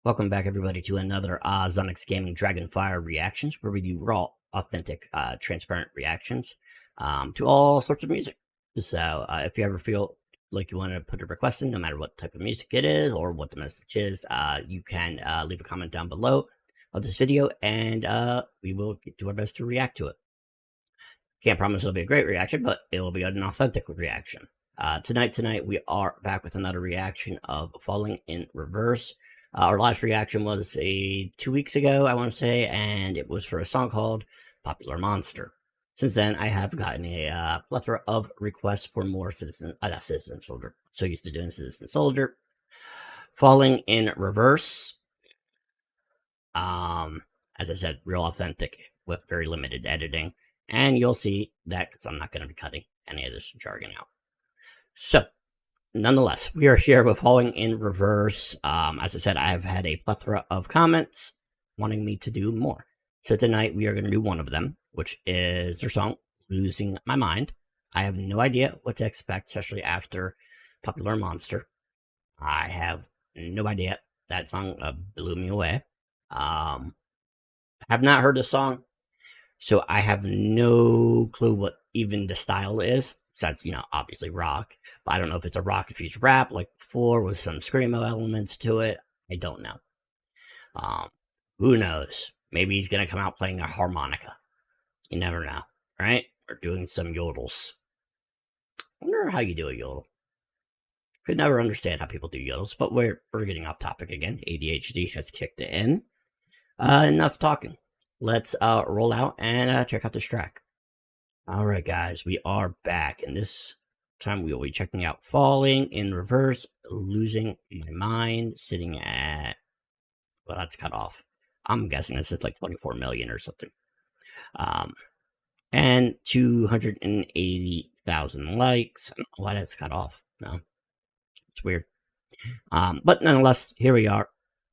Welcome back, everybody, to another Zonix Gaming Dragonfire reactions, where we do raw, authentic, transparent reactions to all sorts of music. So, if you ever feel like you want to put a request in, no matter what type of music it is or what the message is, you can leave a comment down below of this video, and we will do our best to react to it. Can't promise it'll be a great reaction, but it will be an authentic reaction. Tonight, we are back with another reaction of Falling in Reverse. Our last reaction was 2 weeks ago, I want to say, and it was for a song called Popular Monster. Since then, I have gotten a plethora of requests for more Citizen Soldier. So used to doing Citizen Soldier. Falling in Reverse. As I said, real authentic with very limited editing. And you'll see that because I'm not going to be cutting any of this jargon out. So, nonetheless, we are here with Falling in Reverse. As I said, I've had a plethora of comments wanting me to do more. So tonight we are going to do one of them, which is their song, Losing My Mind. I have no idea what to expect, especially after Popular Monster. I have no idea. That song blew me away. Have not heard the song, so I have no clue what even the style is. Besides, obviously rock. But I don't know if it's a rock infused rap like before with some screamo elements to it. I don't know. Who knows? Maybe he's going to come out playing a harmonica. You never know, right? Or doing some yodels. I wonder how you do a yodel. Could never understand how people do yodels, but we're getting off topic again. ADHD has kicked in. Enough talking. Let's roll out and check out this track. Alright guys, we are back, and this time we will be checking out Falling in Reverse, Losing My Mind, sitting at, well, that's cut off. I'm guessing this is like 24 million or something. And 280,000 likes. I don't know why that's cut off. No, it's weird. But nonetheless, here we are.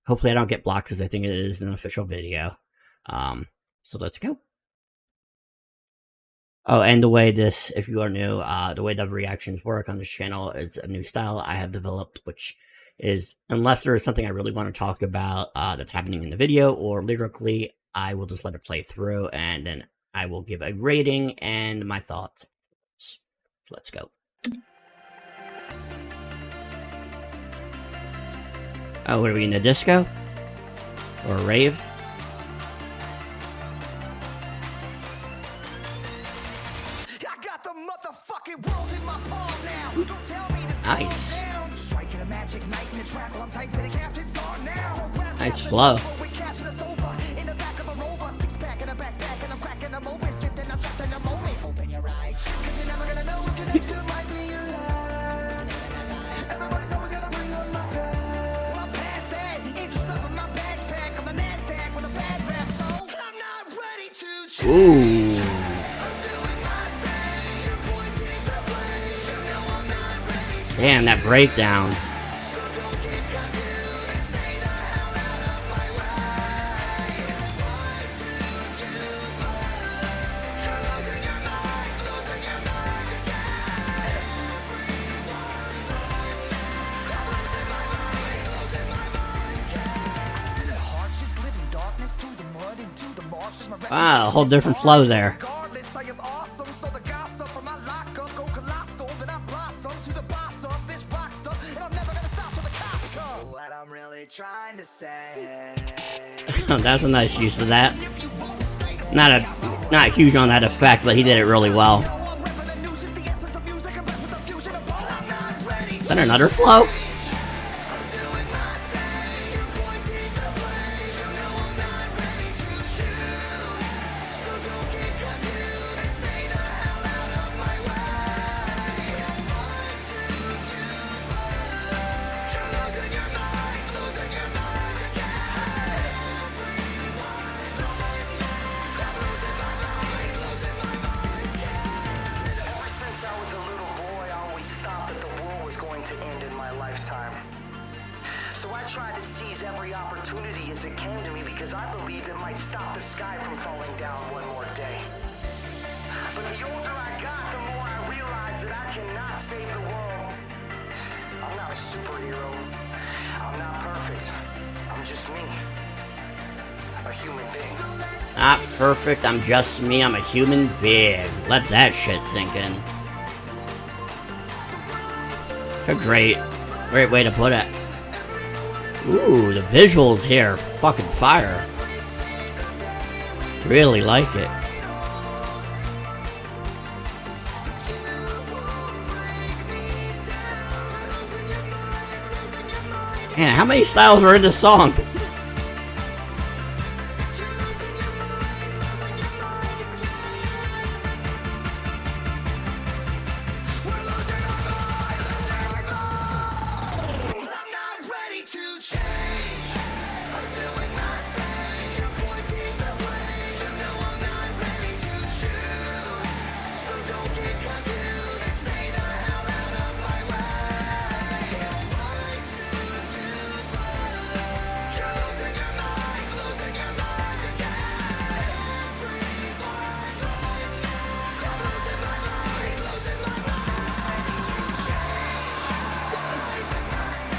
Hopefully I don't get blocked because I think it is an official video. So let's go. Oh, and the way this, if you are new, the way the reactions work on this channel is a new style I have developed, which is, unless there is something I really want to talk about that's happening in the video or lyrically, I will just let it play through, and then I will give a rating and my thoughts. So let's go. Oh, what are we in a disco? Or a rave? Nice. Nice flow. Ooh. Damn, that breakdown. Wow, a whole different flow there. That's a nice use of that. Not huge on that effect, but he did it really well. Is that another flow? So I tried to seize every opportunity as it came to me because I believed it might stop the sky from falling down one more day. But the older I got, the more I realized that I cannot save the world. I'm not a superhero. I'm not perfect. I'm just me. A human being. Not perfect, I'm just me, I'm a human being. Let that shit sink in. A great way to put it. Ooh, the visuals here, fucking fire. Really like it. Man, how many styles are in this song?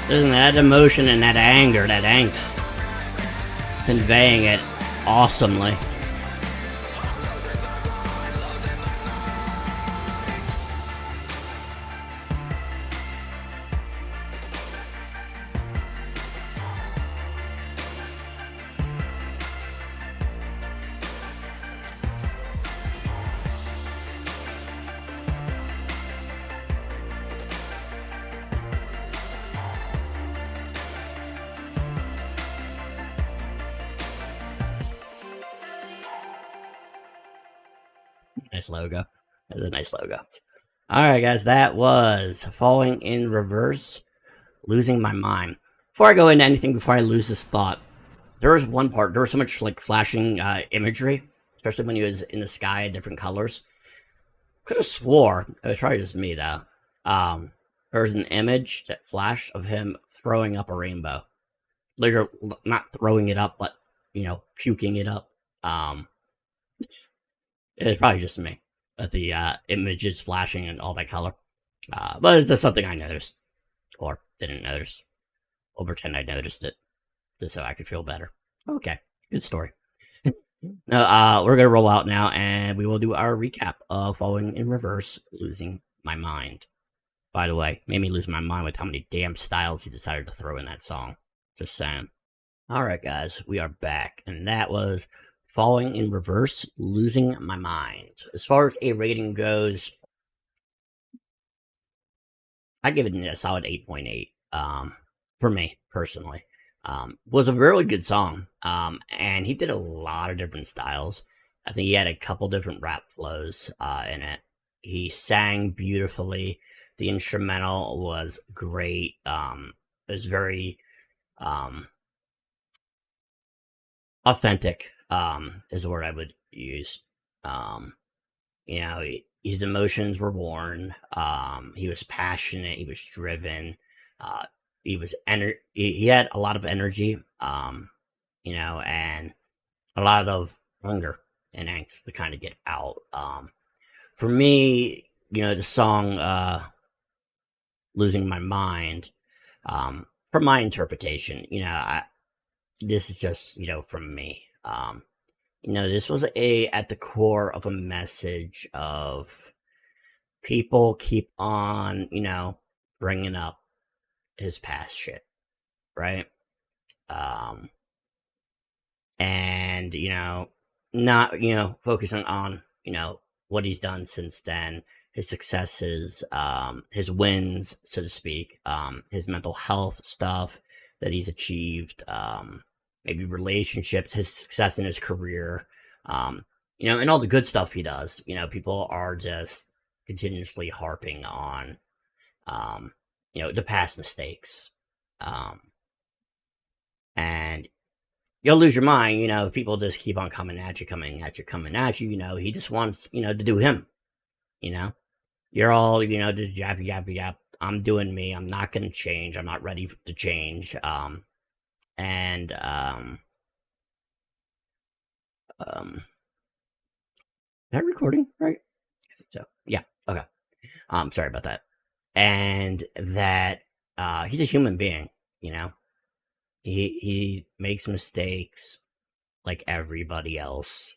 Isn't that emotion and that anger, that angst, conveying it awesomely. Nice logo. That's a nice logo. Alright, guys, that was Falling in Reverse, Losing My Mind. Before I go into anything, before I lose this thought, there was one part, there was so much like flashing imagery, especially when he was in the sky in different colors. Could have swore, it was probably just me though, there was an image that flashed of him throwing up a rainbow. Later, not throwing it up, but, you know, puking it up. It's probably just me that the image is flashing and all that color. But it's just something I noticed. Or didn't notice. I'll pretend I noticed it. Just so I could feel better. Okay, good story. Now, we're going to roll out now, and we will do our recap of Falling in Reverse, Losing My Mind. By the way, made me lose my mind with how many damn styles he decided to throw in that song. Just saying. Alright guys, we are back, and that was Falling in Reverse, Losing My Mind. As far as a rating goes, I give it a solid 8.8, for me, personally. Was a really good song, and he did a lot of different styles. I think he had a couple different rap flows in it. He sang beautifully. The instrumental was great. It was very authentic, is the word I would use. You know, his emotions were born. He was passionate. He was driven. He was he had a lot of energy. You know, and a lot of hunger and angst to kind of get out. For me, you know, the song "Losing My Mind," from my interpretation, you know, this is just, you know, from me. You know, this was at the core of a message of people keep on, you know, bringing up his past shit, right? And, you know, not, you know, focusing on, you know, what he's done since then, his successes, his wins, so to speak, his mental health stuff that he's achieved, maybe relationships, his success in his career, you know, and all the good stuff he does. You know, people are just continuously harping on, you know, the past mistakes. And you'll lose your mind, you know, if people just keep on coming at you, you know, he just wants, you know, to do him, you know. You're all, you know, just yap. I'm doing me. I'm not going to change. I'm not ready to change. Is that recording right? I think so. Yeah. Okay. Sorry about that. And that he's a human being, you know. He makes mistakes like everybody else.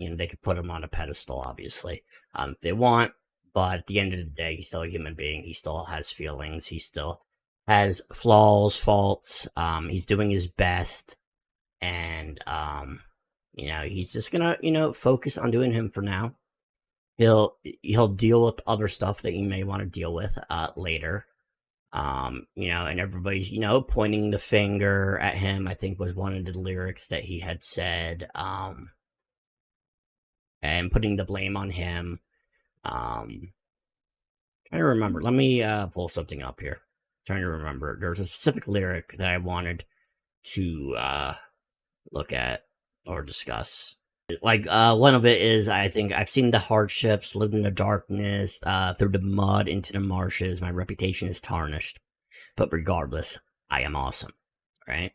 They could put him on a pedestal, obviously, if they want, but at the end of the day, he's still a human being. He still has feelings. He still has flaws, faults. He's doing his best, and he's just gonna, focus on doing him for now. He'll deal with other stuff that he may want to deal with later. And everybody's, pointing the finger at him, I think was one of the lyrics that he had said, and putting the blame on him. Trying to remember. Let me pull something up here. Trying to remember. There's a specific lyric that I wanted to look at or discuss. Like, one of it is, I think, I've seen the hardships, lived in the darkness, through the mud into the marshes. My reputation is tarnished. But regardless, I am awesome. Right?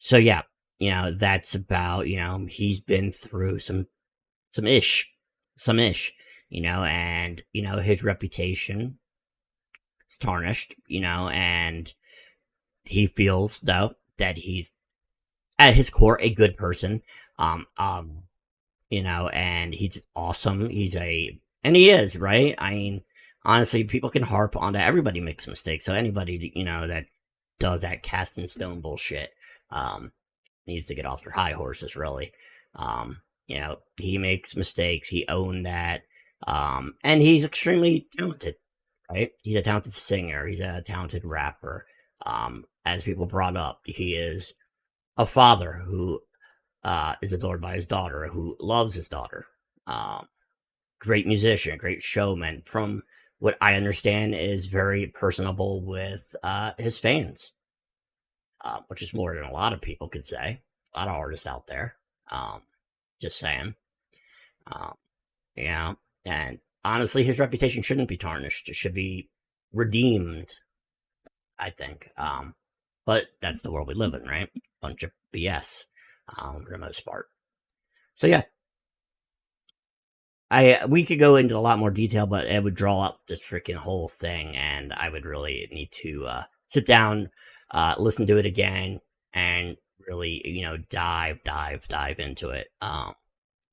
So yeah, that's about, he's been through some ish, and, his reputation is tarnished, and he feels, though, that he's, at his core, a good person, and he's awesome. And he is, right? I mean, honestly, people can harp on that. Everybody makes mistakes, so anybody, that does that cast in stone bullshit, needs to get off their high horses, really. He makes mistakes. He owned that. And he's extremely talented, right? He's a talented singer. He's a talented rapper. As people brought up, he is a father who is adored by his daughter, who loves his daughter. Great musician, great showman. From what I understand, is very personable with his fans, which is more than a lot of people could say. A lot of artists out there. Just saying. And honestly, his reputation shouldn't be tarnished. It should be redeemed, I think. But that's the world we live in, right? Bunch of BS, for the most part. So yeah, we could go into a lot more detail, but it would draw up this freaking whole thing, and I would really need to sit down, listen to it again, and really, dive into it,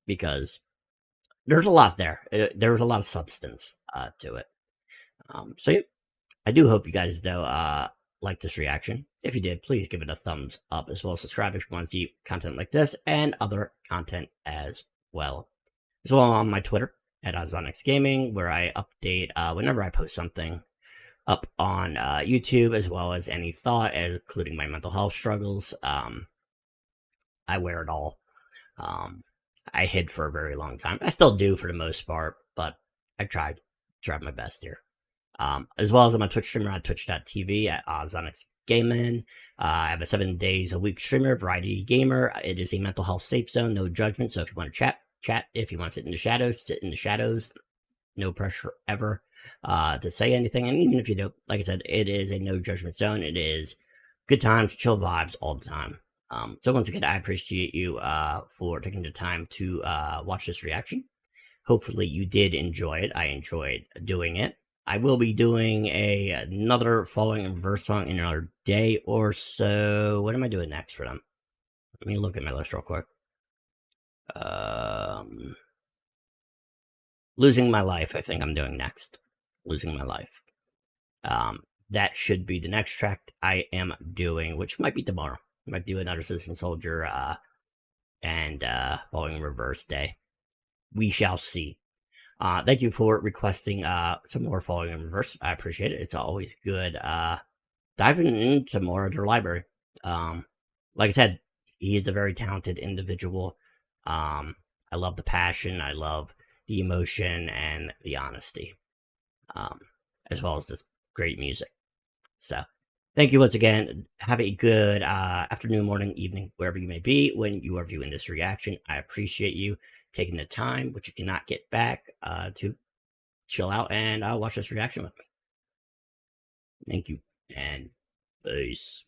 because there's a lot there. There's a lot of substance to it. So yeah, I do hope you guys, though, like this reaction. If you did, please give it a thumbs up, as well as subscribe if you want to see content like this and other content as well. As well on my Twitter at Ozonics Gaming, where I update whenever I post something up on YouTube, as well as any thought, including my mental health struggles. I wear it all. I hid for a very long time. I still do for the most part, but I tried my best here. As well as on my Twitch streamer at twitch.tv at Ozonics Gaming. I have a 7 days a week streamer, Variety Gamer. It is a mental health safe zone, no judgment. So if you want to chat. If you want to sit in the shadows. No pressure ever to say anything. And even if you do, like I said, it is a no judgment zone. It is good times, chill vibes all the time. So once again, I appreciate you for taking the time to watch this reaction. Hopefully you did enjoy it. I enjoyed doing it. I will be doing another Falling in Reverse song in another day or so. What am I doing next for them? Let me look at my list real quick. Losing My Life, I think I'm doing next. Losing My Life. That should be the next track I am doing, which might be tomorrow. I might do another Citizen Soldier and Falling in Reverse day. We shall see. Thank you for requesting some more Falling in Reverse. I appreciate it. It's always good diving into more of their library. Like I said, he is a very talented individual. I love the passion. I love the emotion and the honesty, as well as this great music. So thank you once again. Have a good afternoon, morning, evening, wherever you may be when you are viewing this reaction. I appreciate you taking the time, which you cannot get back, to chill out and watch this reaction with me. Thank you, and peace.